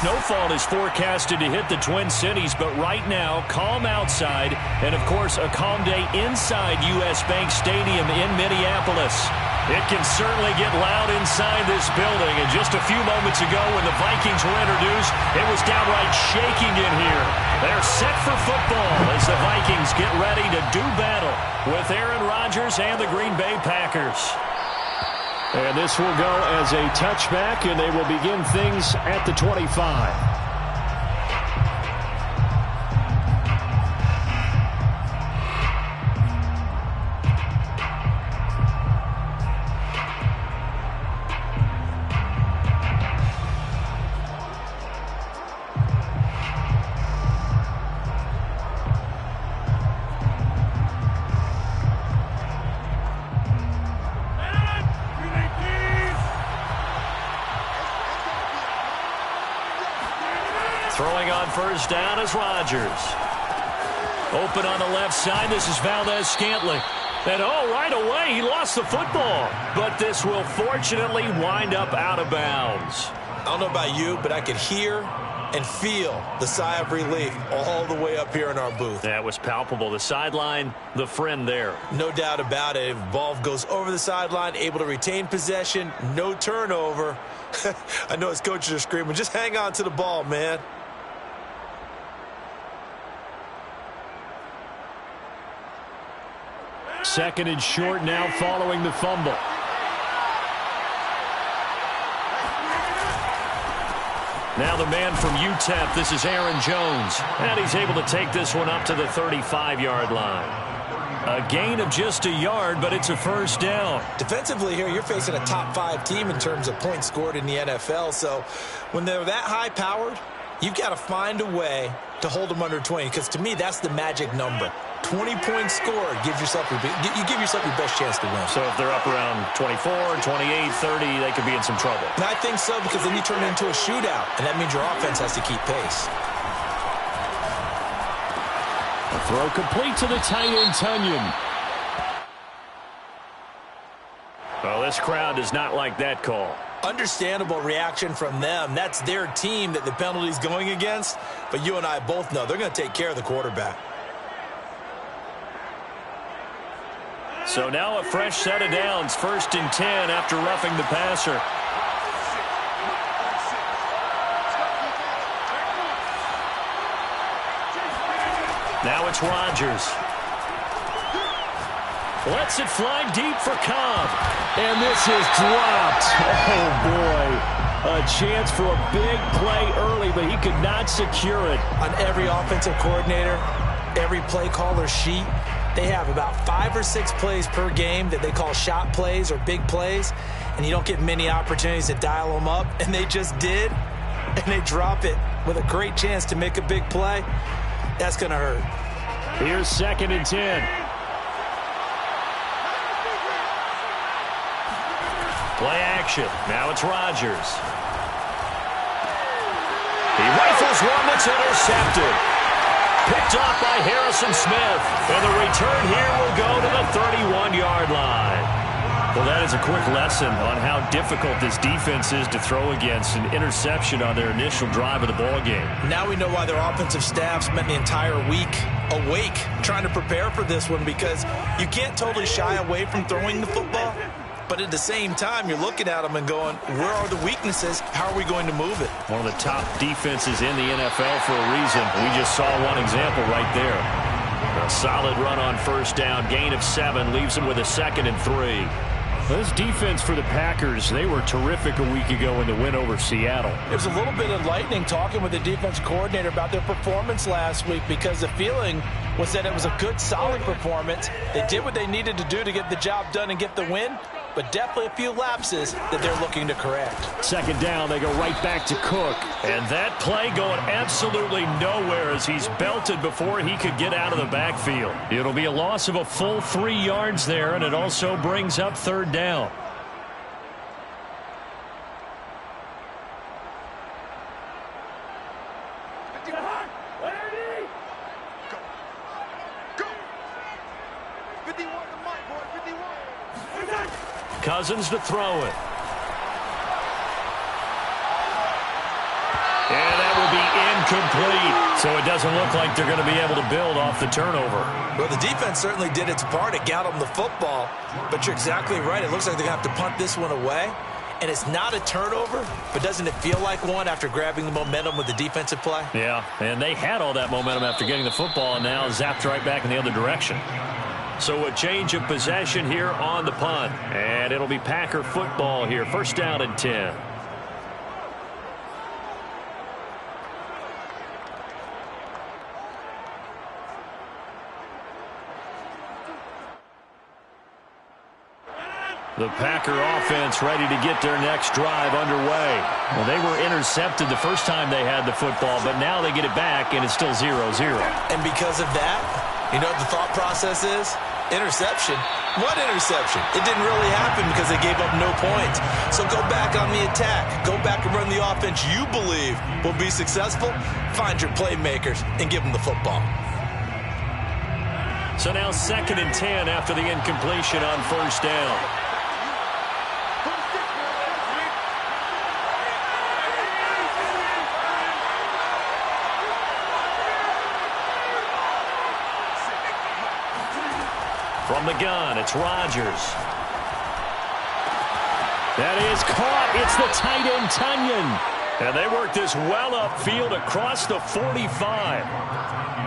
snowfall is forecasted to hit the Twin Cities, but right now, calm outside, and of course, a calm day inside U.S. Bank Stadium in Minneapolis. It can certainly get loud inside this building, and just a few moments ago when the Vikings were introduced, it was downright shaking in here. They're set for football as the Vikings get ready to do battle with Aaron Rodgers and the Green Bay Packers. And this will go as a touchback, and they will begin things at the 25. Throwing on first down is Rodgers. Open on the left side. This is Valdes-Scantling. And, right away, he lost the football. But this will fortunately wind up out of bounds. I don't know about you, but I could hear and feel the sigh of relief all the way up here in our booth. That was palpable. The sideline, the friend there. No doubt about it. If the ball goes over the sideline, able to retain possession, no turnover. I know his coaches are screaming, just hang on to the ball, man. Second and short now following the fumble. Now the man from UTEP, this is Aaron Jones. And he's able to take this one up to the 35-yard line. A gain of just a yard, but it's a first down. Defensively here, you're facing a top-5 team in terms of points scored in the NFL. So when they're that high-powered, you've got to find a way to hold them under 20. Because to me, that's the magic number. 20 points scored gives yourself your best chance to win. So if they're up around 24, 28, 30, they could be in some trouble. And I think so, because then you turn it into a shootout, and that means your offense has to keep pace. A throw complete to the tight end, Tunyon. Well, this crowd does not like that call. Understandable reaction from them. That's their team that the penalty's going against. But you and I both know they're going to take care of the quarterback. So now a fresh set of downs, 1st and 10 after roughing the passer. Now it's Rodgers. Lets it fly deep for Cobb. And this is dropped. Oh, boy. A chance for a big play early, but he could not secure it. On every offensive coordinator, every play caller sheet, they have about 5 or 6 plays per game that they call shot plays or big plays, and you don't get many opportunities to dial them up, and they just did, and they drop it with a great chance to make a big play. That's going to hurt. Here's 2nd and 10. Play action. Now it's Rodgers. He rifles one that's intercepted. Picked off by Harrison Smith. And the return here will go to the 31-yard line. Well, that is a quick lesson on how difficult this defense is to throw against. An interception on their initial drive of the ballgame. Now we know why their offensive staff spent the entire week awake trying to prepare for this one, because you can't totally shy away from throwing the football. But at the same time, you're looking at them and going, where are the weaknesses? How are we going to move it? One of the top defenses in the NFL for a reason. We just saw one example right there. A solid run on first down. Gain of 7 leaves them with a 2nd and 3. This defense for the Packers, they were terrific a week ago in the win over Seattle. It was a little bit enlightening talking with the defense coordinator about their performance last week, because the feeling was that it was a good, solid performance. They did what they needed to do to get the job done and get the win, but definitely a few lapses that they're looking to correct. 2nd down, they go right back to Cook. And that play going absolutely nowhere as he's belted before he could get out of the backfield. It'll be a loss of a full 3 yards there, and it also brings up 3rd down. Cousins to throw it. And incomplete. So it doesn't look like they're going to be able to build off the turnover. Well, the defense certainly did its part. It got them the football. But you're exactly right. It looks like they're going to have to punt this one away. And it's not a turnover, but doesn't it feel like one after grabbing the momentum with the defensive play? Yeah, and they had all that momentum after getting the football and now zapped right back in the other direction. So a change of possession here on the punt. And it'll be Packer football here. First down and 10. The Packer offense ready to get their next drive underway. Well, they were intercepted the first time they had the football, but now they get it back, and it's still 0-0. And because of that, you know what the thought process is? Interception. What interception? It didn't really happen because they gave up no points. So go back on the attack. Go back and run the offense you believe will be successful. Find your playmakers and give them the football. So now 2nd and 10 after the incompletion on first down. From the gun, it's Rodgers. That is caught. It's the tight end, Tunyon. And they work this well upfield across the 45.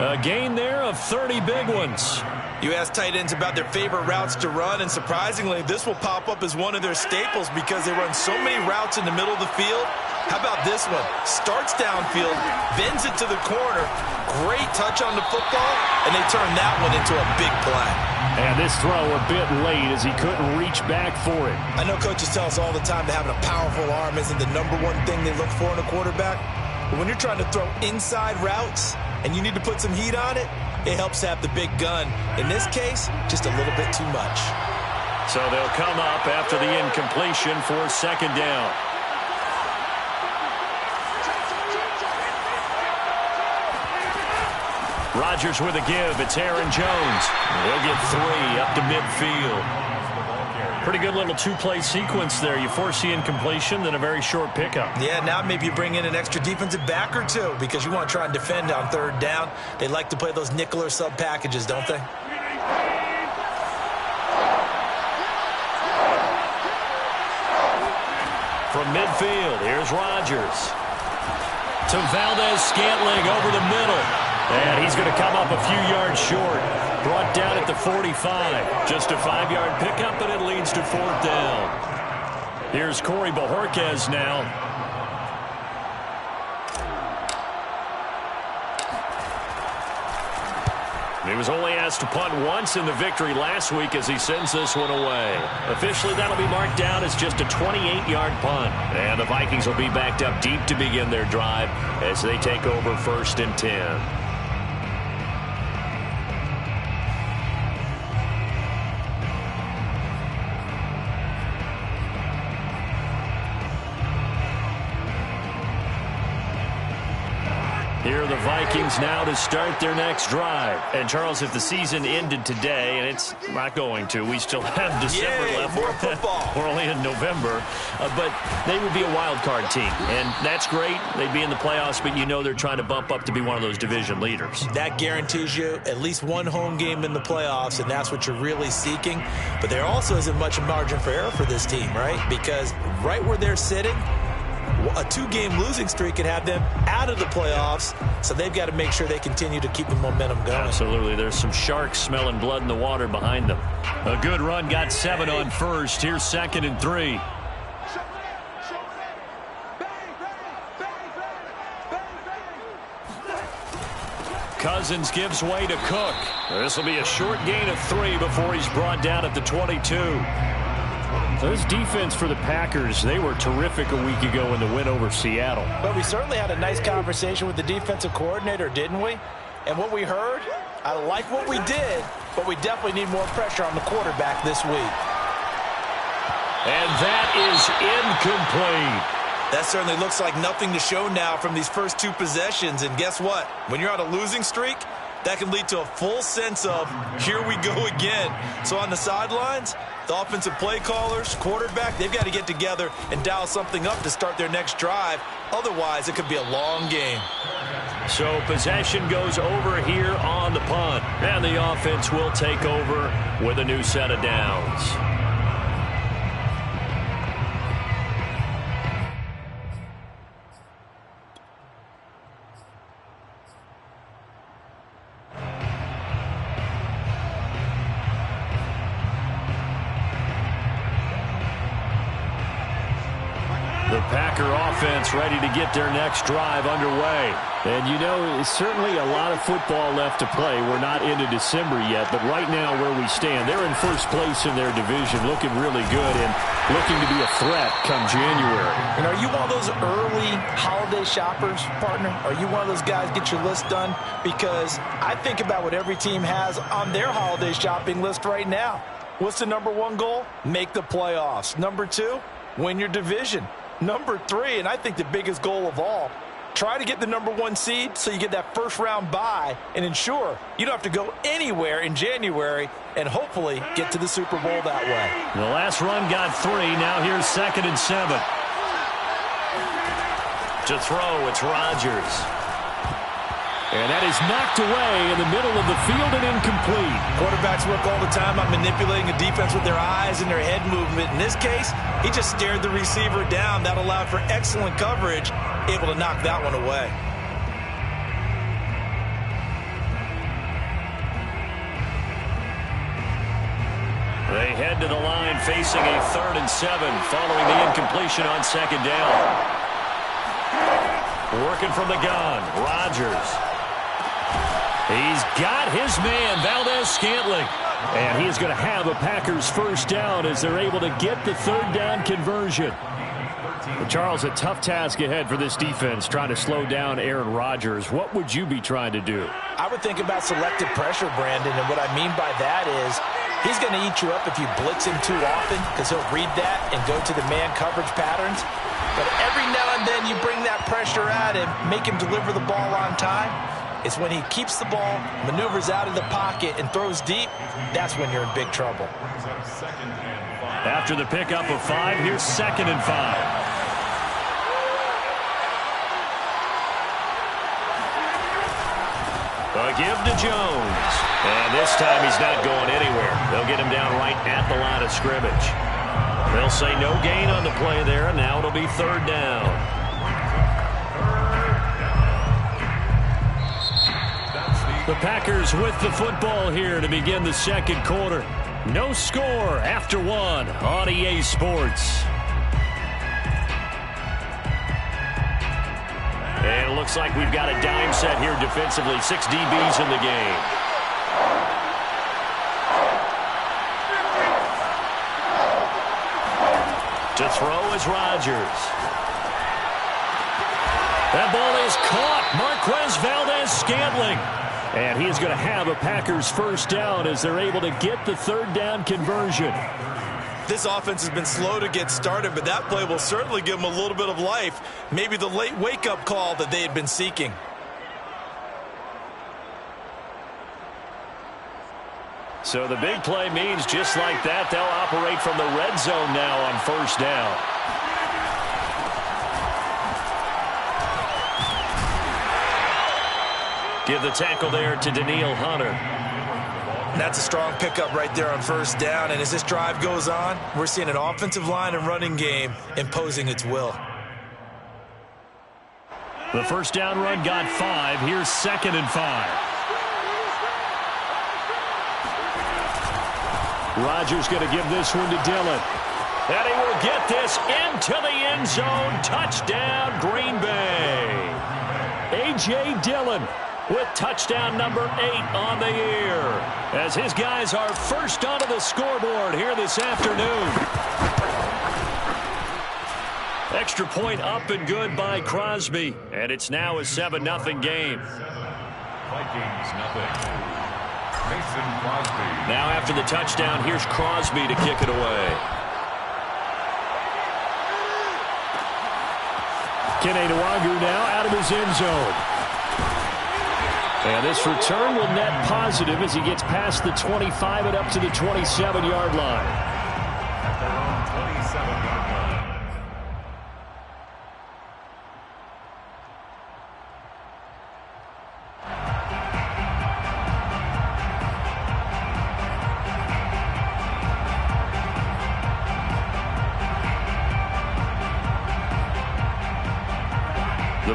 A gain there of 30 big ones. You ask tight ends about their favorite routes to run, and surprisingly, this will pop up as one of their staples because they run so many routes in the middle of the field. How about this one? Starts downfield, bends it to the corner. Great touch on the football, and they turn that one into a big play. And this throw a bit late as he couldn't reach back for it. I know coaches tell us all the time that having a powerful arm isn't the #1 thing they look for in a quarterback. But when you're trying to throw inside routes and you need to put some heat on it, it helps have the big gun. In this case, just a little bit too much. So they'll come up after the incompletion for 2nd down. Rodgers with a give. It's Aaron Jones. They'll get 3 up to midfield. Pretty good little two-play sequence there. You force the incompletion, then a very short pickup. Yeah, now maybe you bring in an extra defensive back or two because you want to try and defend on 3rd down. They like to play those nickel or sub packages, don't they? From midfield, here's Rodgers. To Valdez-Scantling over the middle. And he's going to come up a few yards short. Brought down at the 45. Just a 5-yard pickup, and it leads to 4th down. Here's Corey Bojorquez now. He was only asked to punt once in the victory last week as he sends this one away. Officially, that'll be marked down as just a 28-yard punt. And the Vikings will be backed up deep to begin their drive as they take over 1st and 10. Here are the Vikings now to start their next drive. And, Charles, if the season ended today, and it's not going to, we still have December left. More football. We're only in November. But they would be a wild card team. And that's great. They'd be in the playoffs, but you know they're trying to bump up to be one of those division leaders. That guarantees you at least one home game in the playoffs, and that's what you're really seeking. But there also isn't much margin for error for this team, right? Because right where they're sitting, a 2-game losing streak could have them out of the playoffs, so they've got to make sure they continue to keep the momentum going. Absolutely. There's some sharks smelling blood in the water behind them. A good run, got 7 on first. Here's 2nd and 3. Cousins gives way to Cook. This will be a short gain of 3 before he's brought down at the 22. So this defense for the Packers, they were terrific a week ago in the win over Seattle. But we certainly had a nice conversation with the defensive coordinator, didn't we? And what we heard, I like what we did, but we definitely need more pressure on the quarterback this week. And that is incomplete. That certainly looks like nothing to show now from these first 2 possessions. And guess what? When you're on a losing streak, that can lead to a full sense of, here we go again. So on the sidelines, The offensive play callers, quarterback, they've got to get together and dial something up to start their next drive. Otherwise, it could be a long game. So possession goes over here on the punt. And the offense will take over with a new set of downs. The Packer offense ready to get their next drive underway. And you know, it's certainly a lot of football left to play. We're not into December yet, but right now where we stand, they're in first place in their division, looking really good and looking to be a threat come January. And are you one of those early holiday shoppers, partner? Are you one of those guys get your list done? Because I think about what every team has on their holiday shopping list right now. What's the number one goal? Make the playoffs. Number two, win your division. Number three, and I think the biggest goal of all, try to get the number one seed so you get that first round bye and ensure you don't have to go anywhere in January and hopefully get to the Super Bowl that way. The last run got 3. Now here's 2nd and 7. To throw, it's Rodgers. And that is knocked away in the middle of the field and incomplete. Quarterbacks work all the time on manipulating a defense with their eyes and their head movement. In this case, he just stared the receiver down. That allowed for excellent coverage, able to knock that one away. They head to the line facing a 3rd and 7 following the incompletion on 2nd down. Working from the gun, Rodgers. He's got his man, Valdes-Scantling. And he is going to have a Packers first down as they're able to get the 3rd down conversion. Well, Charles, a tough task ahead for this defense, trying to slow down Aaron Rodgers. What would you be trying to do? I would think about selective pressure, Brandon, and what I mean by that is he's going to eat you up if you blitz him too often because he'll read that and go to the man coverage patterns. But every now and then you bring that pressure at him, make him deliver the ball on time. It's when he keeps the ball, maneuvers out of the pocket, and throws deep, that's when you're in big trouble. After the pickup of 5, here's 2nd and 5. A give to Jones. And this time he's not going anywhere. They'll get him down right at the line of scrimmage. They'll say no gain on the play there, and now it'll be 3rd down. The Packers with the football here to begin the 2nd quarter. No score after 1 on EA Sports. And it looks like we've got a dime set here defensively. 6 DBs in the game. To throw is Rodgers. That ball is caught. Marquez Valdes-Scantling. And he is going to have a Packers first down as they're able to get the 3rd down conversion. This offense has been slow to get started, but that play will certainly give them a little bit of life. Maybe the late wake-up call that they had been seeking. So the big play means just like that, they'll operate from the red zone now on 1st down. Give the tackle there to Danielle Hunter. That's a strong pickup right there on 1st down. And as this drive goes on, we're seeing an offensive line and running game imposing its will. The 1st down run got 5. Here's 2nd and 5. Rodgers going to give this one to Dillon. And he will get this into the end zone. Touchdown, Green Bay. A.J. Dillon with touchdown number 8 on the year, as his guys are first onto the scoreboard here this afternoon. Extra point up and good by Crosby, and it's now a 7-0 game. Vikings nothing. Mason Crosby. Now after the touchdown, here's Crosby to kick it away. Kene Nwangwu now out of his end zone. And this return will net positive as he gets past the 25 and up to the 27-yard line.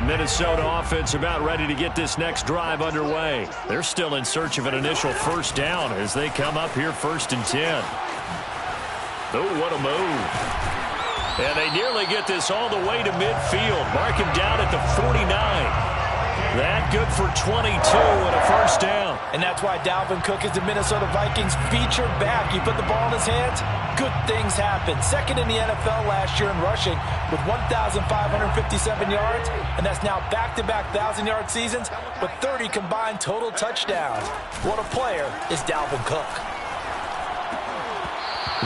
Minnesota offense about ready to get this next drive underway. They're still in search of an initial first down as they come up here 1st and 10. Oh, what a move. And they nearly get this all the way to midfield. Mark him down at the 49. That good for 22 and a first down. And that's why Dalvin Cook is the Minnesota Vikings featured back. You put the ball in his hands, good things happen. Second in the NFL last year in rushing with 1,557 yards, and that's now back-to-back 1,000-yard seasons with 30 combined total touchdowns. What a player is Dalvin Cook.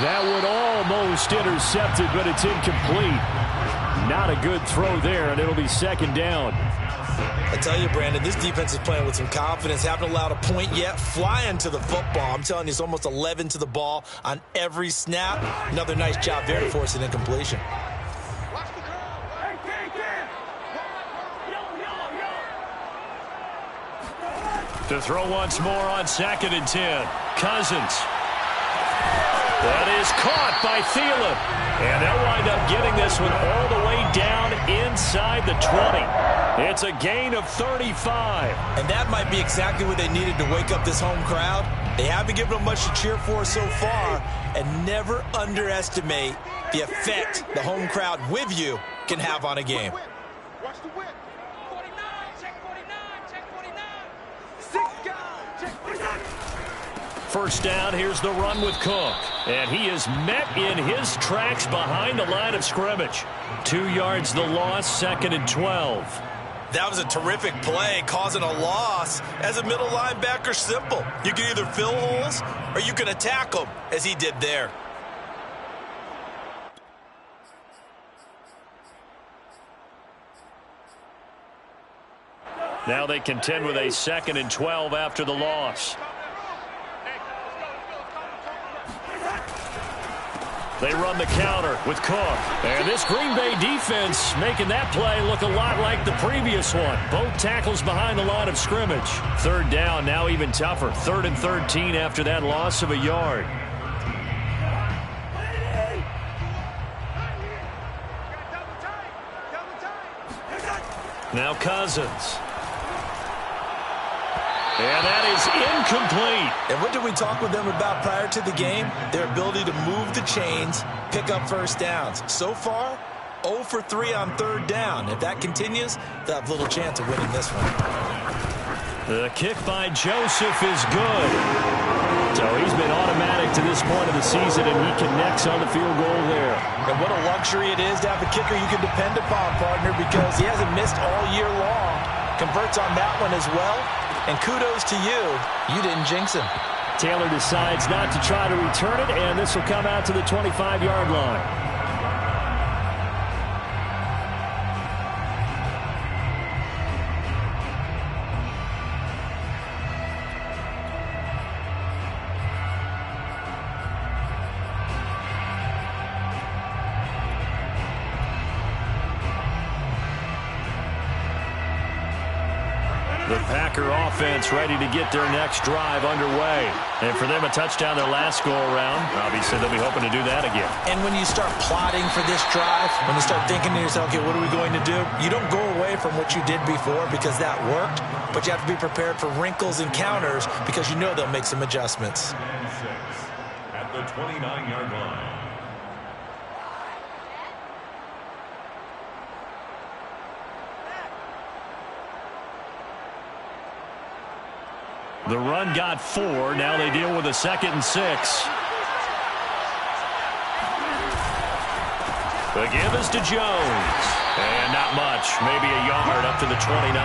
That would almost intercepted, but it's incomplete. Not a good throw there, and it'll be 2nd down. I tell you, Brandon, this defense is playing with some confidence. Haven't allowed a point yet. Flying to the football. I'm telling you, it's almost 11 to the ball on every snap. Another nice job there to force an incompletion. To throw once more on 2nd and 10. Cousins. That is caught by Thielen. And they'll wind up getting this one all the way down inside the 20. It's a gain of 35. And that might be exactly what they needed to wake up this home crowd. They haven't given them much to cheer for so far. And never underestimate the effect the home crowd with you can have on a game. Watch the whip. 49, check 49, check 49. 6 guys, check 49. First down, here's the run with Cook. And he is met in his tracks behind the line of scrimmage. 2 yards the loss, 2nd and 12. That was a terrific play, causing a loss. As a middle linebacker, simple. You can either fill holes or you can attack them, as he did there. Now they contend with a 2nd and 12 after the loss. They run the counter with Cook. And this Green Bay defense making that play look a lot like the previous one. Both tackles behind the line of scrimmage. 3rd down, now even tougher. 3rd and 13 after that loss of a yard. Now Cousins. And that is incomplete. And what did we talk with them about prior to the game? Their ability to move the chains, pick up first downs. So far, 0 for 3 on 3rd down. If that continues, they'll have little chance of winning this one. The kick by Joseph is good. So he's been automatic to this point of the season, and he connects on the field goal there. And what a luxury it is to have a kicker you can depend upon, partner, because he hasn't missed all year long. Converts on that one as well. And kudos to you. You didn't jinx him. Taylor decides not to try to return it, and this will come out to the 25-yard line. The Packer offense ready to get their next drive underway. And for them, a touchdown their last go-around. Obviously, they'll be hoping to do that again. And when you start plotting for this drive, when you start thinking to yourself, okay, what are we going to do? You don't go away from what you did before because that worked, but you have to be prepared for wrinkles and counters because you know they'll make some adjustments. At the 29-yard line. The run got 4. Now they deal with a 2nd and 6. The give is to Jones. And not much. Maybe a yard up to the 29.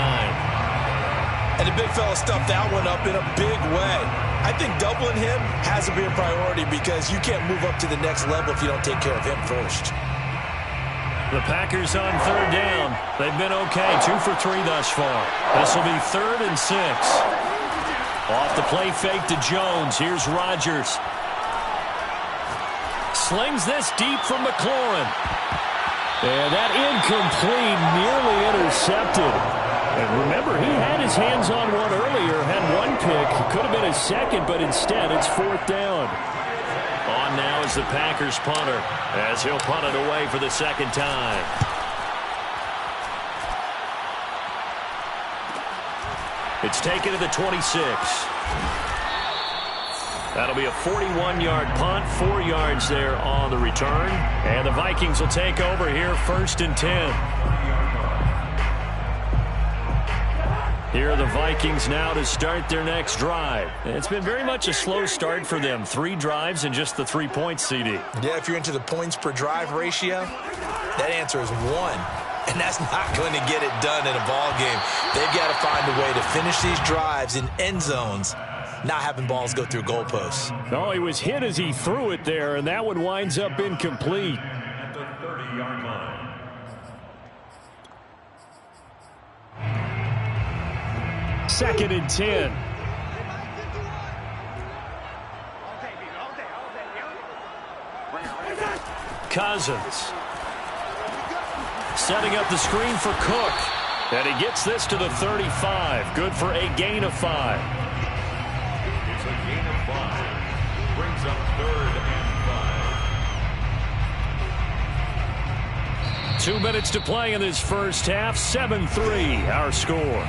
And the big fella stuffed that one up in a big way. I think doubling him has to be a priority because you can't move up to the next level if you don't take care of him first. The Packers on 3rd down. They've been okay. 2 for 3 thus far. This will be 3rd and 6. Off the play fake to Jones. Here's Rodgers. Slings this deep from McLaurin. And that incomplete, nearly intercepted. And remember, he had his hands on one earlier, had one pick. Could have been his second, but instead it's 4th down. On now is the Packers punter, as he'll punt it away for the 2nd time. It's taken to the 26. That'll be a 41-yard punt, 4 yards there on the return. And the Vikings will take over here, 1st and 10. Here are the Vikings now to start their next drive. It's been very much a slow start for them. 3 drives and just the 3 points, CD. Yeah, if you're into the points per drive ratio, that answer is 1. And that's not going to get it done in a ball game. They've got to find a way to finish these drives in end zones, not having balls go through goalposts. No, he was hit as he threw it there, and that one winds up incomplete. At the 30-yard line. Second and 10. Cousins setting up the screen for Cook. And he gets this to the 35. Good for a gain of 5. It's a gain of 5. Brings up 3rd and 5. 2 minutes to play in this first half. 7-3 our score.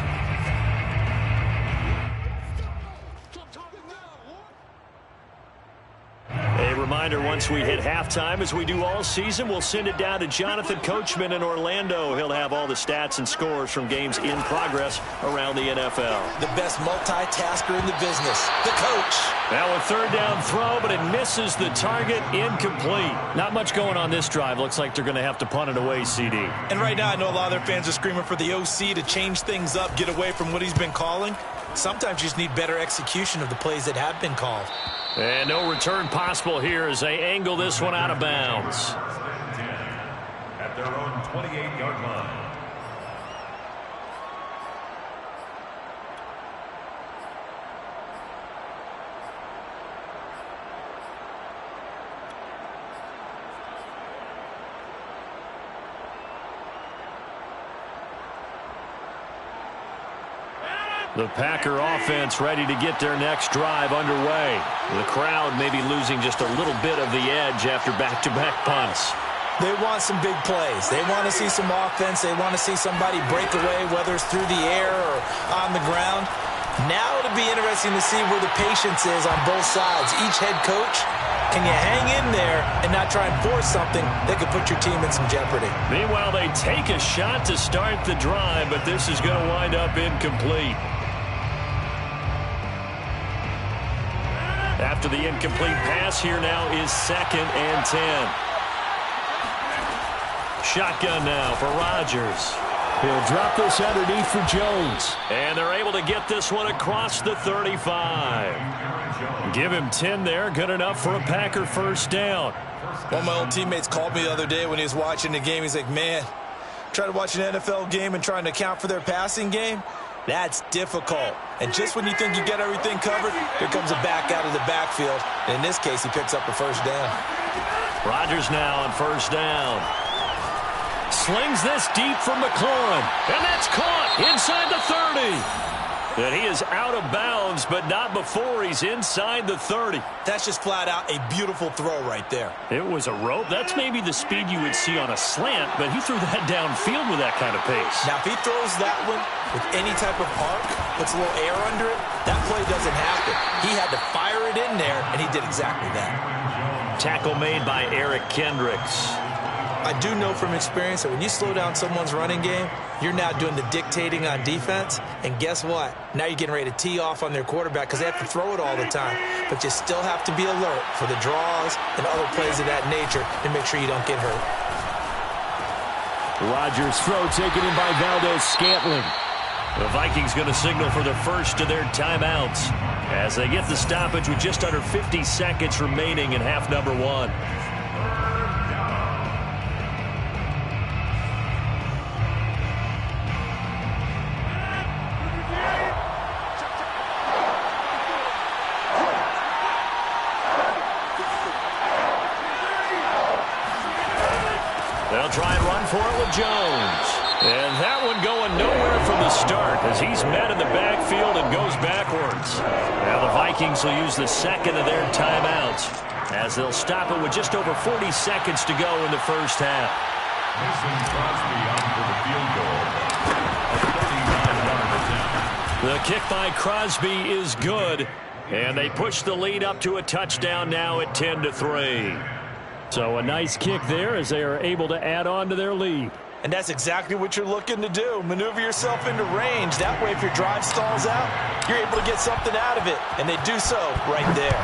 A reminder, once we hit halftime, as we do all season, we'll send it down to Jonathan Coachman in Orlando. He'll have all the stats and scores from games in progress around the NFL. The best multitasker in the business, the coach. Now a 3rd down throw, but it misses the target, incomplete. Not much going on this drive. Looks like they're going to have to punt it away, CD. And right now, I know a lot of their fans are screaming for the OC to change things up, get away from what he's been calling. Sometimes you just need better execution of the plays that have been called. And no return possible here as they angle this one out of bounds. At their own 28-yard line. The Packer offense ready to get their next drive underway. The crowd maybe losing just a little bit of the edge after back-to-back punts. They want some big plays. They want to see some offense. They want to see somebody break away, whether it's through the air or on the ground. Now it'll be interesting to see where the patience is on both sides. Each head coach, can you hang in there and not try and force something that could put your team in some jeopardy? Meanwhile, they take a shot to start the drive, but this is going to wind up incomplete. After the incomplete pass, here now is 2nd and 10. Shotgun now for Rodgers. He'll drop this underneath for Jones. And they're able to get this one across the 35. Give him 10 there. Good enough for a Packer 1st down. One of my old teammates called me the other day when he was watching the game. He's like, man, try to watch an NFL game and trying to account for their passing game. That's difficult. And just when you think you get everything covered, here comes a back out of the backfield. And in this case, he picks up the 1st down. Rodgers now on 1st down. Slings this deep for McLaurin. And that's caught inside the 30. And he is out of bounds, but not before he's inside the 30. That's just flat out a beautiful throw right there. It was a rope. That's maybe the speed you would see on a slant, but he threw that downfield with that kind of pace. Now, if he throws that one with any type of arc, puts a little air under it, that play doesn't happen. He had to fire it in there, and he did exactly that. Tackle made by Eric Kendricks. I do know from experience that when you slow down someone's running game, you're now doing the dictating on defense. And guess what? Now you're getting ready to tee off on their quarterback because they have to throw it all the time. But you still have to be alert for the draws and other plays of that nature to make sure you don't get hurt. Rodgers' throw taken in by Valdez-Scantling. The Vikings going to signal for the first of their timeouts as they get the stoppage with just under 50 seconds remaining in half number 1. They'll try and run for it with Jones. And that one going nowhere from the start as he's met in the backfield and goes backwards. Now the Vikings will use the 2nd of their timeouts as they'll stop it with just over 40 seconds to go in the first half. Mason Crosby on for the field goal. A 39-yard attempt. The kick by Crosby is good, and they push the lead up to a touchdown now at 10-3. So a nice kick there as they are able to add on to their lead. And that's exactly what you're looking to do. Maneuver yourself into range. That way, if your drive stalls out, you're able to get something out of it. And they do so right there.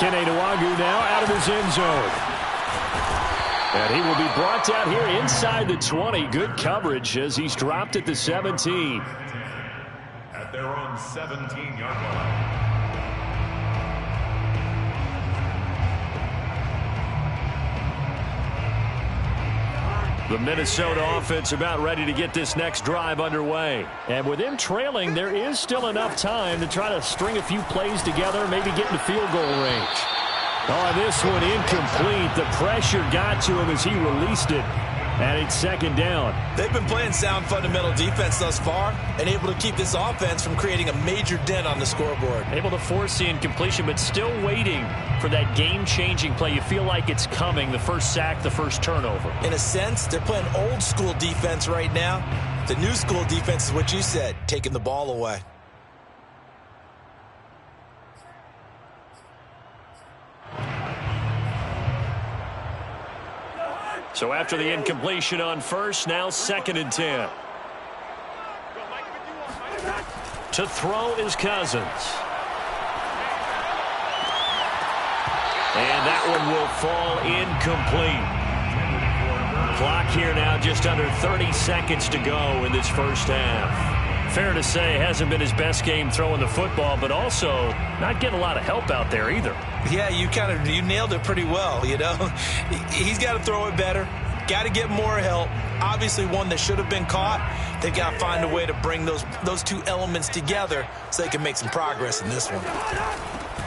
Kene Nwangwu now out of his end zone. And he will be brought down here inside the 20. Good coverage as he's dropped at the 17. At their own 17-yard line. The Minnesota offense about ready to get this next drive underway. And with them trailing, there is still enough time to try to string a few plays together, maybe get into field goal range. Oh, this one incomplete. The pressure got to him as he released it. And it's second down. They've been playing sound fundamental defense thus far and able to keep this offense from creating a major dent on the scoreboard. Able to force the incompletion, but still waiting for that game-changing play. You feel like it's coming, the first sack, the first turnover. In a sense, they're playing old-school defense right now. The new-school defense is what you said, taking the ball away. So after the incompletion on first, now 2nd and 10. To throw is Cousins. And that one will fall incomplete. Clock here now just under 30 seconds to go in this first half. Fair to say, hasn't been his best game throwing the football, but also not getting a lot of help out there either. Yeah, you nailed it pretty well, you know. He's got to throw it better. Got to get more help. Obviously one that should have been caught. They got to find a way to bring those two elements together so they can make some progress in this one.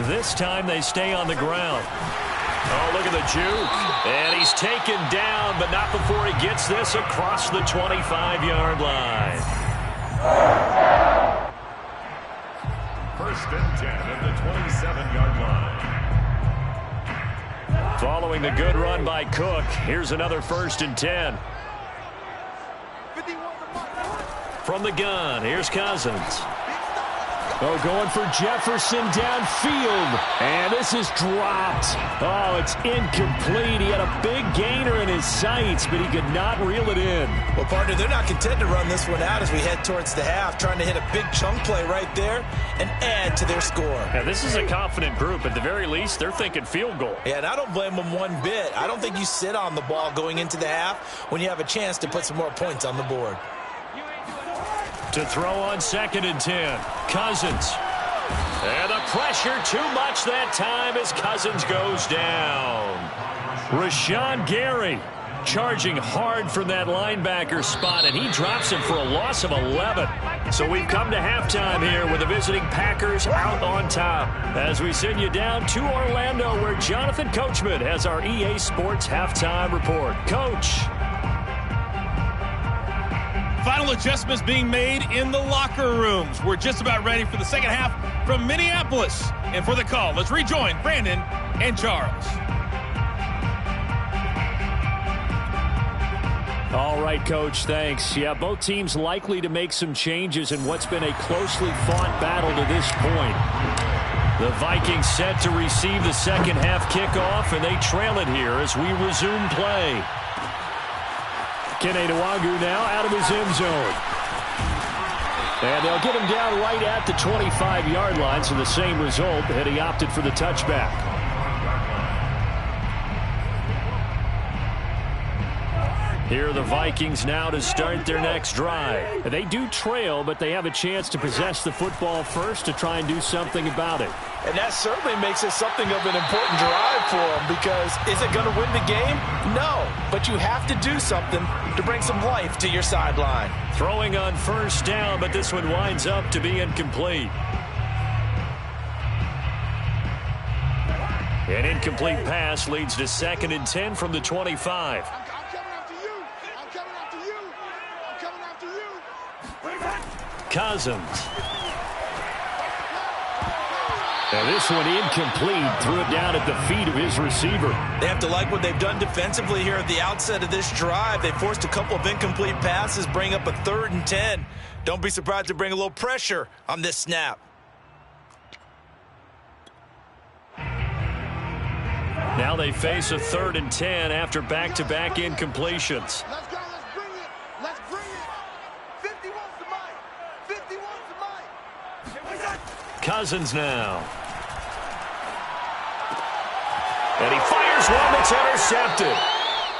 This time they stay on the ground. Oh, look at the juke. And he's taken down, but not before he gets this across the 25-yard line. First and 10 at the 27-yard line. Following the good run by Cook, here's another 1st and 10. From the gun, here's Cousins. Oh, going for Jefferson downfield. And this is dropped. Oh, it's incomplete. He had a big gainer in his sights, but he could not reel it in. Well, partner, they're not content to run this one out as we head towards the half, trying to hit a big chunk play right there and add to their score. Yeah, this is a confident group. At the very least, they're thinking field goal. Yeah, and I don't blame them one bit. I don't think you sit on the ball going into the half when you have a chance to put some more points on the board. To throw on 2nd and 10. Cousins. And the pressure too much that time as Cousins goes down. Rashawn Gary charging hard from that linebacker spot, and he drops him for a loss of 11. So we've come to halftime here with the visiting Packers out on top. As we send you down to Orlando, where Jonathan Coachman has our EA Sports halftime report. Coach. Final adjustments being made in the locker rooms. We're just about ready for the second half from Minneapolis. And for the call, let's rejoin Brandon and Charles. All right, Coach, thanks. Yeah, both teams likely to make some changes in what's been a closely fought battle to this point. The Vikings set to receive the second half kickoff, and they trail it here as we resume play. Kene Nwangwu now out of his end zone. And they'll get him down right at the 25-yard line, so the same result, and he opted for the touchback. Here are the Vikings now to start their next drive. They do trail, but they have a chance to possess the football first to try and do something about it. And that certainly makes it something of an important drive for them, because is it going to win the game? No, but you have to do something to bring some life to your sideline. Throwing on first down, but this one winds up to be incomplete. An incomplete pass leads to 2nd and 10 from the 25. Cousins. Now this one incomplete. Threw it down at the feet of his receiver. They have to like what they've done defensively here at the outset of this drive. They forced a couple of incomplete passes, bring up a 3rd and 10. Don't be surprised to bring a little pressure on this snap. Now they face a 3rd and 10 after back-to-back incompletions. Let's go. Let's bring it. Let's bring it. 50 wants the mic. 50 wants the mic. Cousins now. And he fires one that's intercepted.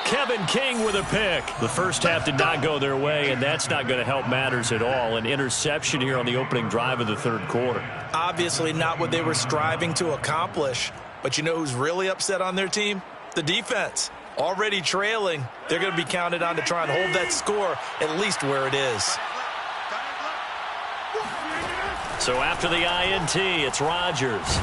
Kevin King with a pick. The first half did not go their way, and that's not going to help matters at all. An interception here on the opening drive of the 3rd quarter. Obviously not what they were striving to accomplish. But you know who's really upset on their team? The defense. Already trailing. They're going to be counted on to try and hold that score at least where it is. So after the INT, it's Rodgers.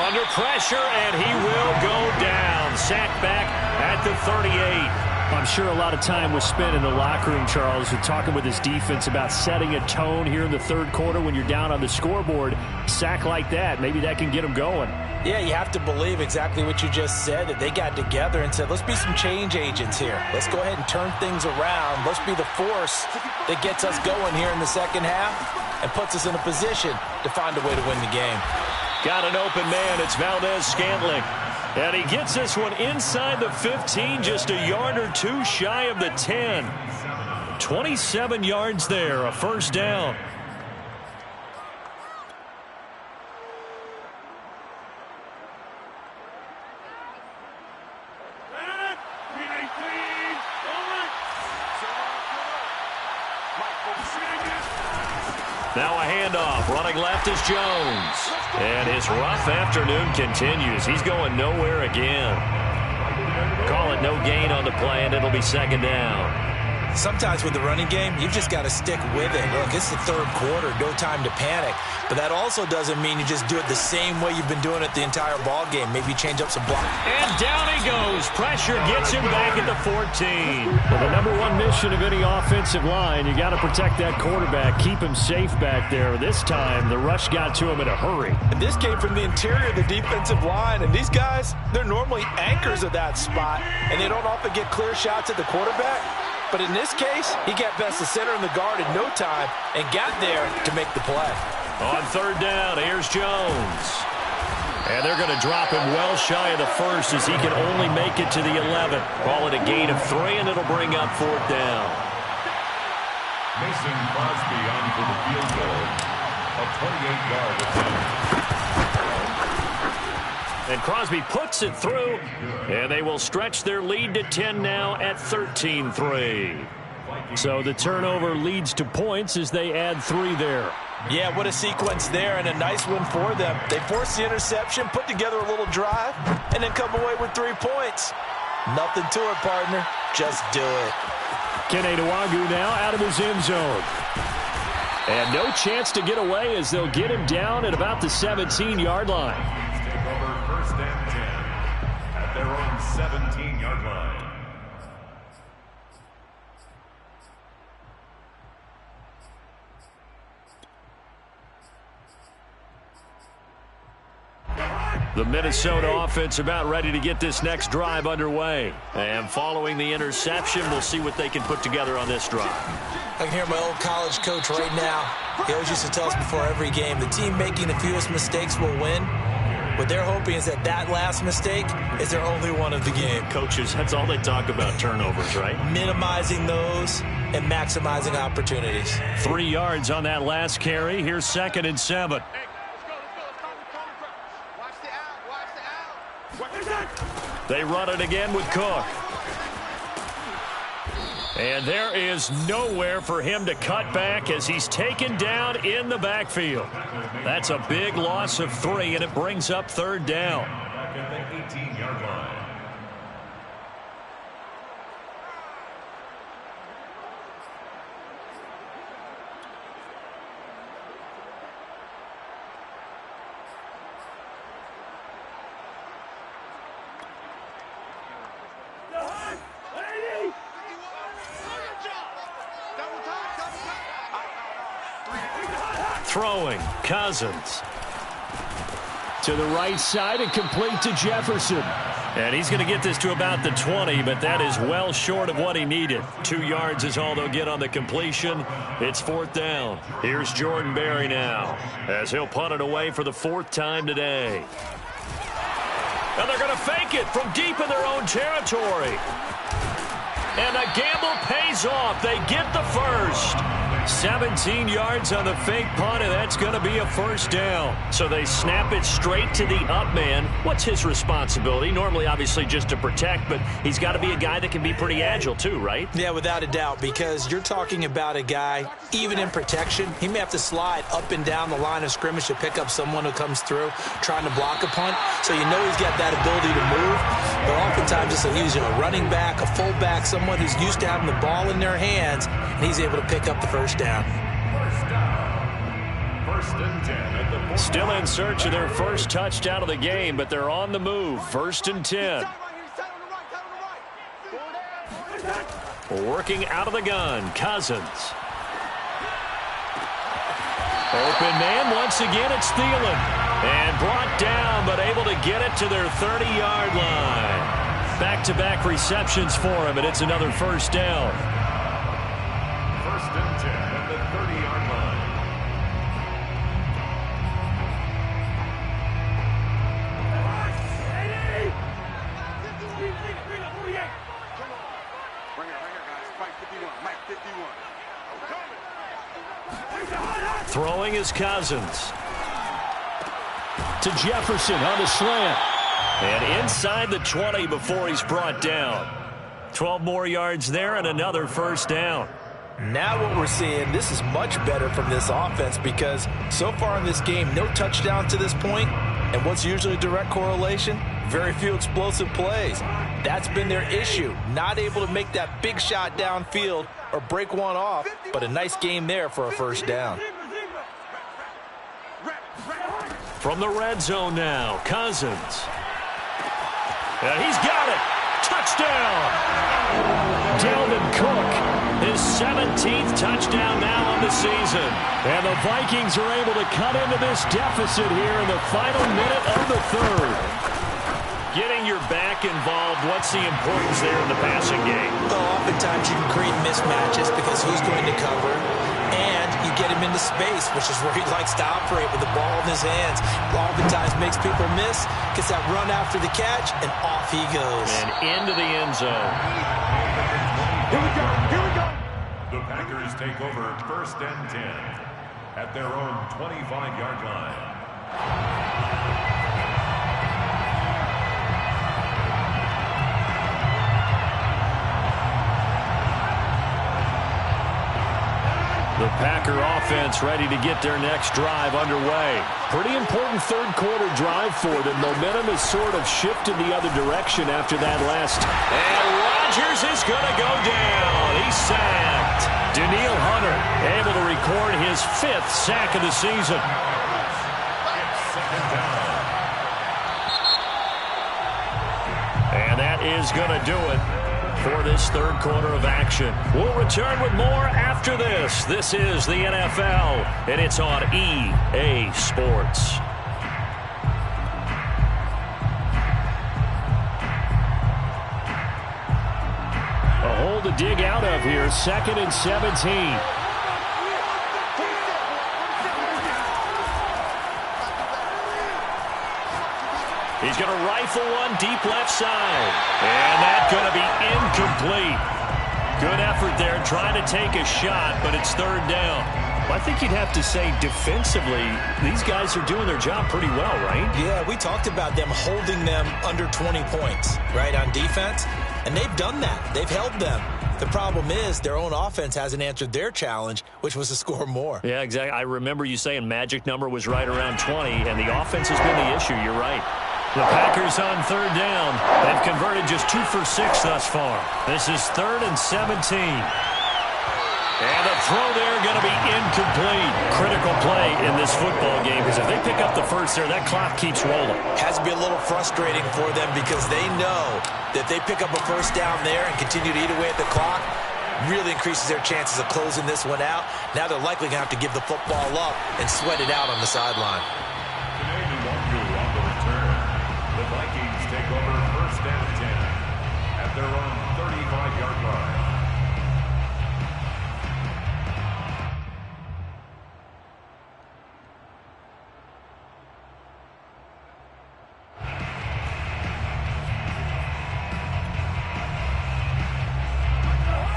Under pressure, and he will go down. Sacked back at the 38. I'm sure a lot of time was spent in the locker room, Charles, with talking with his defense about setting a tone here in the 3rd quarter when you're down on the scoreboard. Sack like that, maybe that can get them going. Yeah, you have to believe exactly what you just said, that they got together and said, let's be some change agents here. Let's go ahead and turn things around. Let's be the force that gets us going here in the 2nd half and puts us in a position to find a way to win the game. Got an open man. It's Valdez-Scantling. And he gets this one inside the 15, just a yard or two shy of the 10. 27 yards there, a 1st down. Now a handoff. Running left is Jones. And his rough afternoon continues. He's going nowhere again. Call it no gain on the play, and it'll be 2nd down. Sometimes with the running game, you've just got to stick with it. Look, it's the 3rd quarter, no time to panic. But that also doesn't mean you just do it the same way you've been doing it the entire ball game. Maybe change up some block. And down he goes. Pressure gets him back at the 14. Well, the number one mission of any offensive line, you got to protect that quarterback, keep him safe back there. This time, the rush got to him in a hurry. And this came from the interior of the defensive line. And these guys, they're normally anchors of that spot. And they don't often get clear shots at the quarterback. But in this case, he got past the center and the guard in no time and got there to make the play. On 3rd down, here's Jones. And they're going to drop him well shy of the 1st as he can only make it to the 11. Call it a gain of 3, and it'll bring up 4th down. Mason Crosby on for the field goal. A 28-yard attempt. And Crosby puts it through, and they will stretch their lead to 10 now at 13-3. So the turnover leads to points as they add 3 there. Yeah, what a sequence there, and a nice one for them. They forced the interception, put together a little drive, and then come away with 3 points. Nothing to it, partner. Just do it. Kene Nwangwu now out of his end zone. And no chance to get away as they'll get him down at about the 17-yard line. Take over 1st and 10 at their own 17-yard line. The Minnesota offense about ready to get this next drive underway. And following the interception, we'll see what they can put together on this drive. I can hear my old college coach right now. He always used to tell us before every game, the team making the fewest mistakes will win. What they're hoping is that that last mistake is their only one of the game. Coaches, that's all they talk about, turnovers, right? Minimizing those and maximizing opportunities. 3 yards on that last carry. Here's 2nd and 7. They run it again with Cook. And there is nowhere for him to cut back as he's taken down in the backfield. That's a big loss of 3, and it brings up 3rd down. Back at the 18-yard line. Throwing, Cousins. To the right side and complete to Jefferson. And he's going to get this to about the 20, but that is well short of what he needed. 2 yards is all they'll get on the completion. It's 4th down. Here's Jordan Berry now as he'll punt it away for the 4th time today. And they're going to fake it from deep in their own territory. And the gamble pays off. They get the first. 17 yards on the fake punt, and that's going to be a 1st down. So they snap it straight to the up man. What's his responsibility? Normally, obviously, just to protect, but he's got to be a guy that can be pretty agile too, right? Yeah, without a doubt, because you're talking about a guy, even in protection, he may have to slide up and down the line of scrimmage to pick up someone who comes through trying to block a punt. So you know he's got that ability to move. But oftentimes, just using a running back, a fullback, someone who's used to having the ball in their hands, and he's able to pick up the first down. First and 10 at the 4. Still in search of their first touchdown of the game, but they're on the move. 1st and 10. Working out of the gun, Cousins. Open man, once again it's Thielen. And brought down, but able to get it to their 30-yard line. Back-to-back receptions for him, and it's another 1st down. 1st and 10 at the 30-yard line. Throwing is Cousins. To Jefferson on the slant. And inside the 20 before he's brought down. 12 more yards there and another 1st down. Now what we're seeing, this is much better from this offense because so far in this game, no touchdown to this point. And what's usually a direct correlation? Very few explosive plays. That's been their issue. Not able to make that big shot downfield or break one off, but a nice game there for a 1st down. From the red zone now, Cousins. And he's got it. Touchdown. Dalvin Cook, his 17th touchdown now on the season. And the Vikings are able to cut into this deficit here in the final minute of the 3rd. Getting your back involved, what's the importance there in the passing game? Well, oftentimes you can create mismatches because who's going to cover, and you get him into space, which is where he likes to operate with the ball in his hands. Oftentimes makes people miss, gets that run after the catch, and off he goes. And into the end zone. Here we go. Here we go. The Packers take over 1st and 10 at their own 25-yard line. The Packer offense ready to get their next drive underway. Pretty important 3rd quarter drive for them. Momentum has sort of shifted the other direction after that last. And Rodgers is going to go down. He's sacked. Danielle Hunter able to record his 5th sack of the season. And that is going to do it for this 3rd quarter of action. We'll return with more after this. This is the NFL, and it's on EA Sports. A hole to dig out of here. 2nd and 17. He's going to rifle one deep left side. And that's going to be incomplete. Good effort there trying to take a shot, but it's 3rd down. I think you'd have to say defensively, these guys are doing their job pretty well, right? Yeah, we talked about them holding them under 20 points, right, on defense. And they've done that. They've held them. The problem is their own offense hasn't answered their challenge, which was to score more. Yeah, exactly. I remember you saying magic number was right around 20, and the offense has been the issue. You're right. The Packers on 3rd down. They've converted just 2 for 6 thus far. This is 3rd and 17. And the throw there going to be incomplete. Critical play in this football game because if they pick up the first there, that clock keeps rolling. Has to be a little frustrating for them because they know that if they pick up a 1st down there and continue to eat away at the clock, really increases their chances of closing this one out. Now they're likely going to have to give the football up and sweat it out on the sideline. Today we want you on the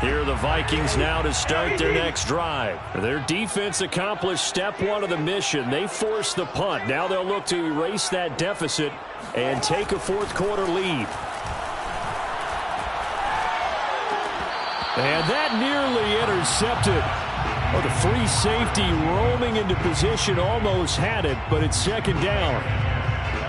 Here are the Vikings now to start their next drive. Their defense accomplished step one of the mission. They forced the punt. Now they'll look to erase that deficit and take a fourth-quarter lead. And that nearly intercepted. Oh, the free safety roaming into position almost had it, but it's second down.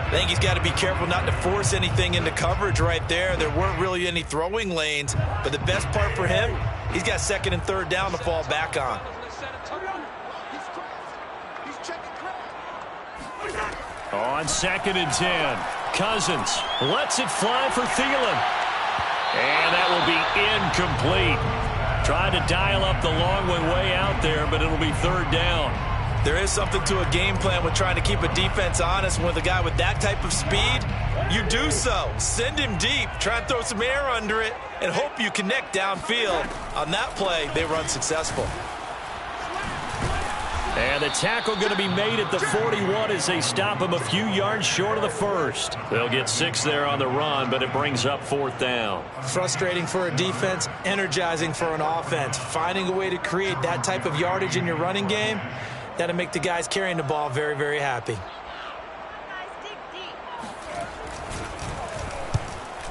I think he's got to be careful not to force anything into coverage right there. There weren't really any throwing lanes, but the best part for him, he's got second and third down to fall back on. On second and 10, Cousins lets it fly for Thielen. And that will be incomplete. Trying to dial up the long way out there, but it'll be third down. There is something to a game plan with trying to keep a defense honest. With a guy with that type of speed, you do so. Send him deep, try and throw some air under it, and hope you connect downfield. On that play, they were unsuccessful. And the tackle going to be made at the 41 as they stop him a few yards short of the first. They'll get 6 there on the run, but it brings up fourth down. Frustrating for a defense, energizing for an offense. Finding a way to create that type of yardage in your running game, that'll make the guys carrying the ball very, very happy.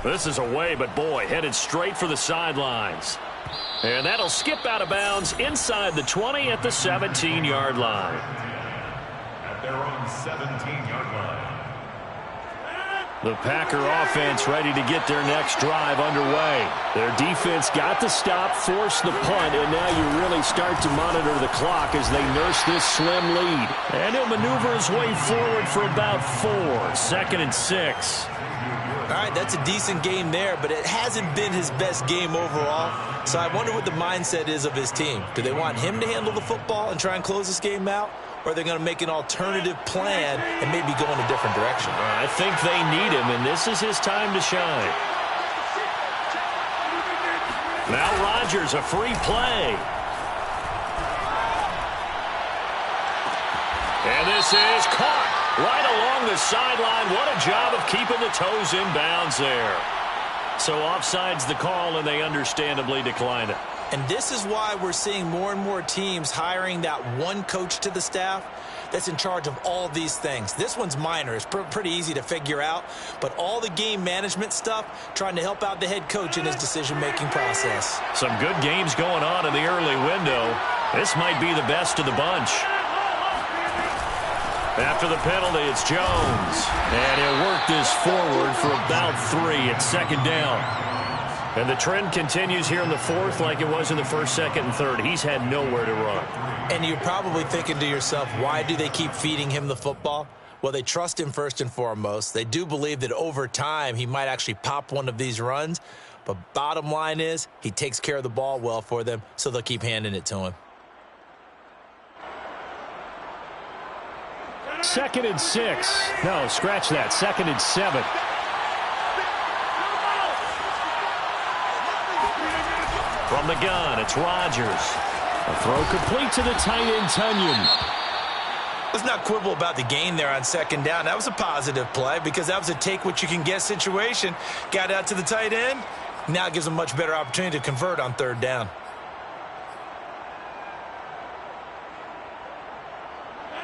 This is away, but boy, headed straight for the sidelines. And that'll skip out of bounds inside the 20 at the 17-yard line. At their own 17-yard line. The Packer offense ready to get their next drive underway. Their defense got the stop, forced the punt, and now you really start to monitor the clock as they nurse this slim lead. And he'll maneuver his way forward for about 4. Second and 6. All right, that's a decent game there, but it hasn't been his best game overall. So I wonder what the mindset is of his team. Do they want him to handle the football and try and close this game out? Or are they going to make an alternative plan and maybe go in a different direction? I think they need him, and this is his time to shine. Now Rodgers, a free play. And this is caught right along the sideline. What a job of keeping the toes in bounds there. So offside's the call, and they understandably decline it. And this is why we're seeing more and more teams hiring that one coach to the staff that's in charge of all these things. This one's minor. It's pretty easy to figure out. But all the game management stuff, trying to help out the head coach in his decision-making process. Some good games going on in the early window. This might be the best of the bunch. After the penalty, it's Jones. And he'll work this forward for about 3 at second down. And the trend continues here in the fourth like it was in the first, second, and third. He's had nowhere to run. And you're probably thinking to yourself, why do they keep feeding him the football? Well, they trust him first and foremost. They do believe that over time he might actually pop one of these runs. But bottom line is he takes care of the ball well for them, so they'll keep handing it to him. Second and 6. No, scratch that. Second and 7. From the gun, it's Rodgers. A throw complete to the tight end, Tunyon. Let's not quibble about the gain there on second down. That was a positive play because that was a take-what-you-can-get situation. Got out to the tight end. Now it gives them a much better opportunity to convert on third down.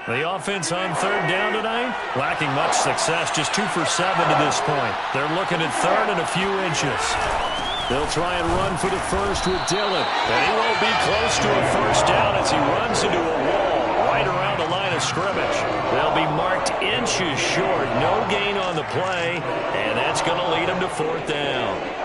The offense on third down tonight, lacking much success, just 2 for 7 to this point. They're looking at third and a few inches. They'll try and run for the first with Dillon. And he won't be close to a first down as he runs into a wall right around the line of scrimmage. They'll be marked inches short. No gain on the play, and that's going to lead them to fourth down.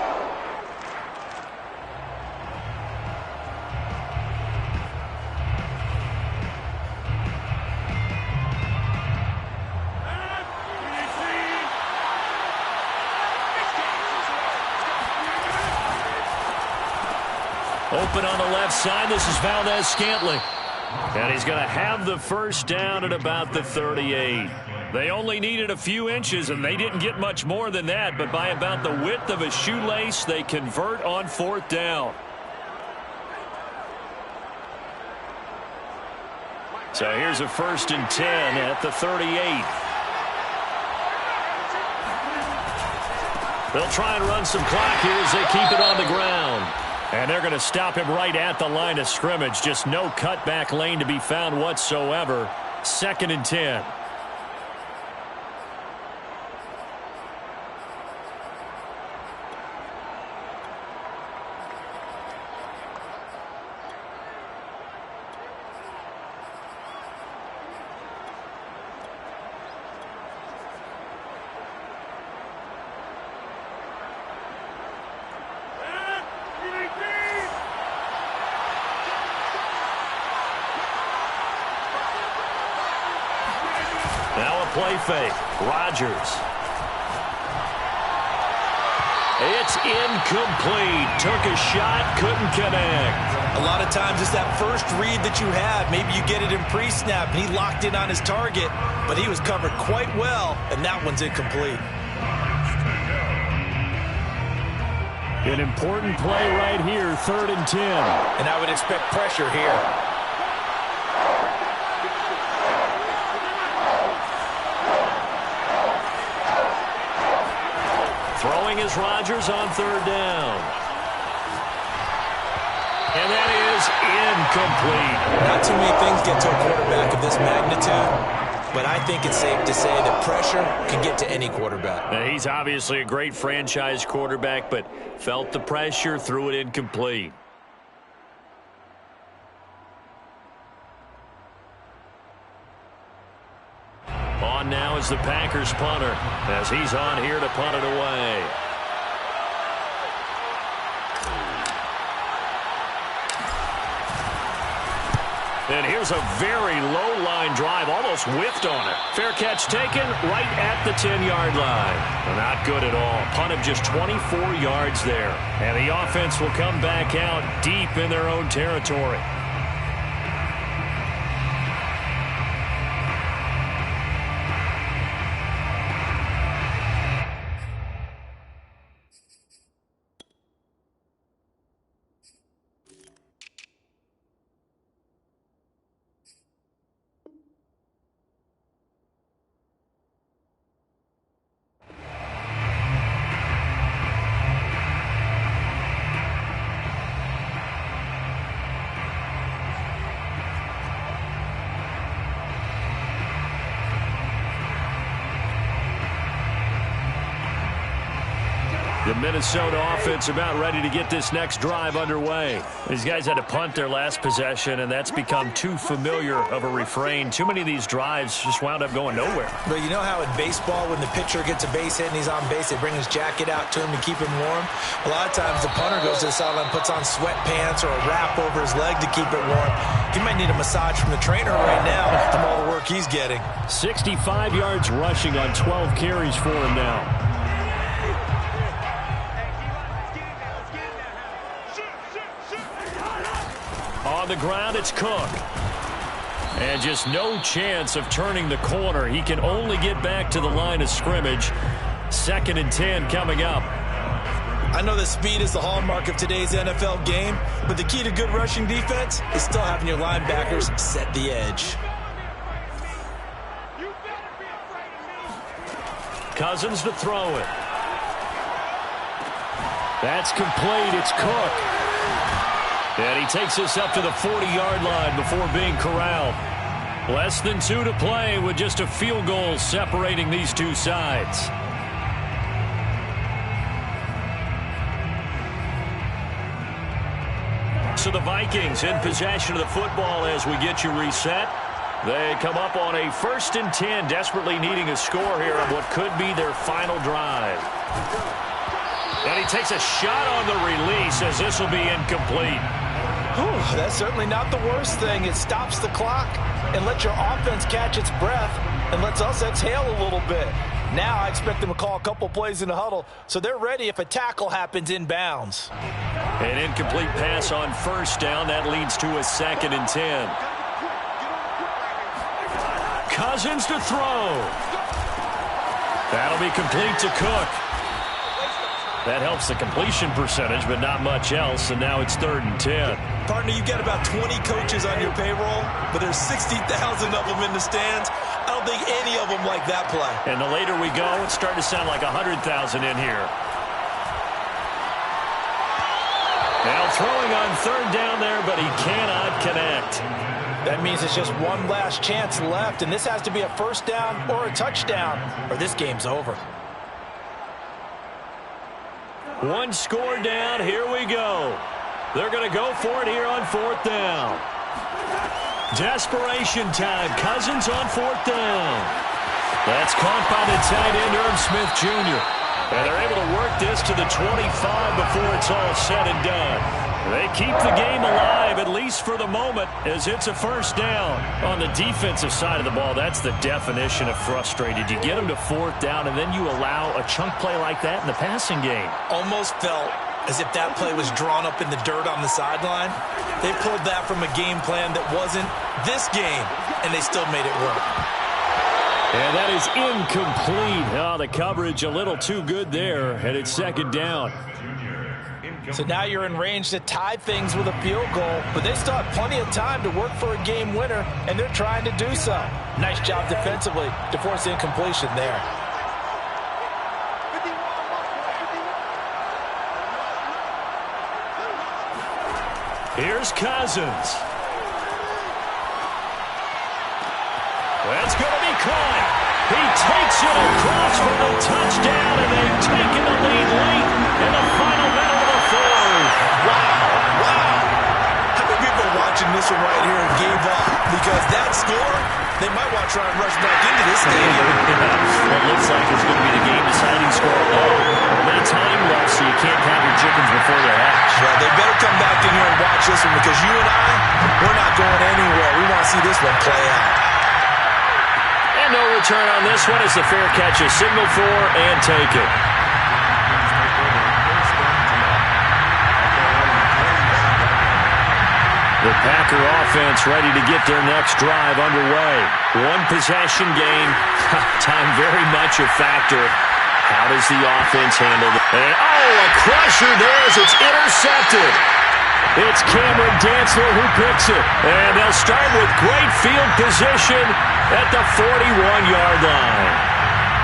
Open on the left side. This is Valdez-Scantling. And he's going to have the first down at about the 38. They only needed a few inches, and they didn't get much more than that. But by about the width of a shoelace, they convert on fourth down. So here's a first and 10 at the 38. They'll try and run some clock here as they keep it on the ground. And they're going to stop him right at the line of scrimmage. Just no cutback lane to be found whatsoever. 2nd and 10. Play fake. Rodgers. It's incomplete. Took a shot, couldn't connect. A lot of times it's that first read that you have. Maybe you get it in pre-snap, and he locked in on his target, but he was covered quite well, and that one's incomplete. An important play right here, 3rd and 10. And I would expect pressure here. Throwing is Rodgers on 3rd down. And that is incomplete. Not too many things get to a quarterback of this magnitude, but I think it's safe to say that pressure can get to any quarterback. Now, he's obviously a great franchise quarterback, but felt the pressure, threw it incomplete. On now is the Packers punter as he's on here to punt it away. And here's a very low line drive, almost whiffed on it. Fair catch taken right at the 10-yard line. Not good at all. Punt of just 24 yards there. And the offense will come back out deep in their own territory. The Minnesota offense about ready to get this next drive underway. These guys had to punt their last possession, and that's become too familiar of a refrain. Too many of these drives just wound up going nowhere. But you know how in baseball, when the pitcher gets a base hit and he's on base, they bring his jacket out to him to keep him warm? A lot of times the punter goes to the sideline, puts on sweatpants or a wrap over his leg to keep it warm. He might need a massage from the trainer right now from all the work he's getting. 65 yards rushing on 12 carries for him now. On the ground, it's Cook. And just no chance of turning the corner. He can only get back to the line of scrimmage. 2nd and 10 coming up. I know that speed is the hallmark of today's NFL game, but the key to good rushing defense is still having your linebackers set the edge. Cousins to throw it. That's complete. It's Cook. And he takes us up to the 40-yard line before being corralled. Less than 2 to play with just a field goal separating these two sides. So the Vikings in possession of the football as we get you reset. They come up on a 1st and 10, desperately needing a score here on what could be their final drive. And he takes a shot on the release as this will be incomplete. Whew, that's certainly not the worst thing. It stops the clock and lets your offense catch its breath and lets us exhale a little bit. Now I expect them to call a couple plays in the huddle so they're ready if a tackle happens inbounds. An incomplete pass on 1st down. That leads to a 2nd and 10. Cousins to throw. That'll be complete to Cook. That helps the completion percentage, but not much else, and now it's 3rd and 10. Partner, you've got about 20 coaches on your payroll, but there's 60,000 of them in the stands. I don't think any of them like that play. And the later we go, it's starting to sound like 100,000 in here. They'll throwing on third down there, but he cannot connect. That means it's just one last chance left, and this has to be a first down or a touchdown, or this game's over. One score down. Here we go. They're going to go for it here on fourth down. Desperation time. Cousins on fourth down. That's caught by the tight end, Irv Smith Jr. And they're able to work this to the 25 before it's all said and done. They keep the game alive, at least for the moment, as it's a first down. On the defensive side of the ball, that's the definition of frustrated. You get them to fourth down, and then you allow a chunk play like that in the passing game. Almost felt as if that play was drawn up in the dirt on the sideline. They pulled that from a game plan that wasn't this game, and they still made it work. And that is incomplete. Oh, the coverage a little too good there, and it's second down. So now you're in range to tie things with a field goal, but they still have plenty of time to work for a game winner, and they're trying to do so. Nice job defensively to force the incompletion there. Here's Cousins. That's going to be caught. He takes it across for the touchdown, and they've taken the lead late in the final minute of the fourth. Wow. How many people are watching this one right here and gave up? Because that score, they might want to try and rush back into this stadium. Well, it looks like it's going to be the game-deciding score. Oh, no time left, so you can't count your chickens before they hatch. Well, they better come back in here and watch this one, because you and I, we're not going anywhere. We want to see this one play out. And no return on this one as the fair catch is signaled for and taken. The Packer offense ready to get their next drive underway. One possession game. Time very much a factor. How does the offense handle it? And, a crusher there as it's intercepted. It's Cameron Dantzler who picks it. And they'll start with great field position at the 41-yard line.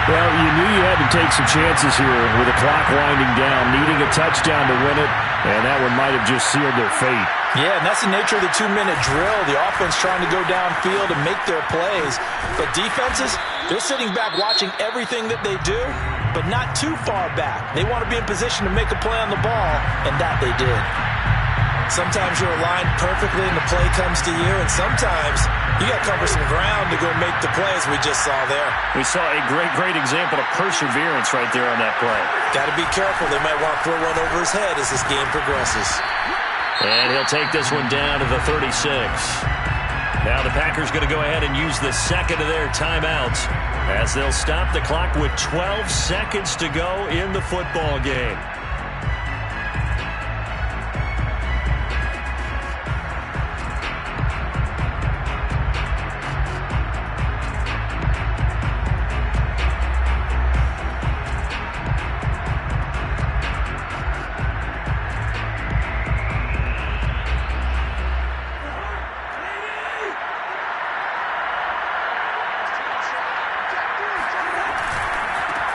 Well, you knew you had to take some chances here with the clock winding down, needing a touchdown to win it, and that one might have just sealed their fate. Yeah, and that's the nature of the 2-minute drill. The offense trying to go downfield and make their plays. But defenses, they're sitting back watching everything that they do, but not too far back. They want to be in position to make a play on the ball, and that they did. Sometimes you're aligned perfectly and the play comes to you, and sometimes you got to cover some ground to go make the plays we just saw there. We saw a great example of perseverance right there on that play. Got to be careful. They might want to throw one over his head as this game progresses. And he'll take this one down to the 36. Now the Packers going to go ahead and use the second of their timeouts as they'll stop the clock with 12 seconds to go in the football game.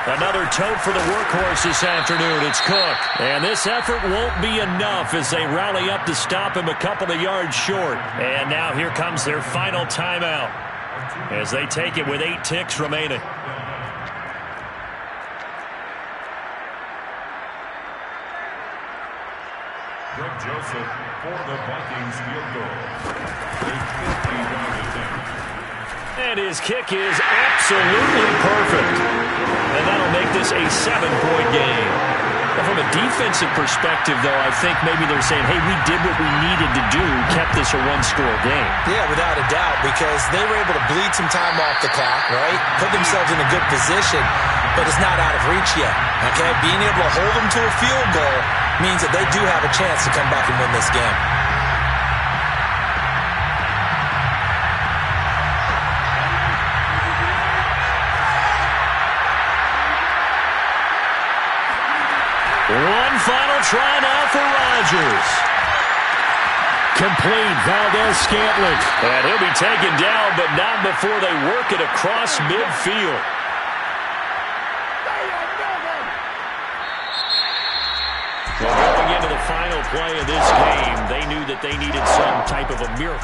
Another tote for the workhorse this afternoon. It's Cook. And this effort won't be enough as they rally up to stop him a couple of yards short. And now here comes their final timeout as they take it with 8 ticks remaining. Greg Joseph for the Vikings field goal. A 50-yard attempt. And his kick is absolutely perfect. And that'll make this a 7-point game. Well, from a defensive perspective, though, I think maybe they're saying, hey, we did what we needed to do, kept this a one-score game. Yeah, without a doubt, because they were able to bleed some time off the clock, right? Put themselves in a good position, but it's not out of reach yet, okay? Being able to hold them to a field goal means that they do have a chance to come back and win this game. One final try now for Rodgers. Complete, Valdez-Scantling. And he'll be taken down, but not before they work it across midfield. Well, going into the final final play of this game. They knew that they needed some type of a miracle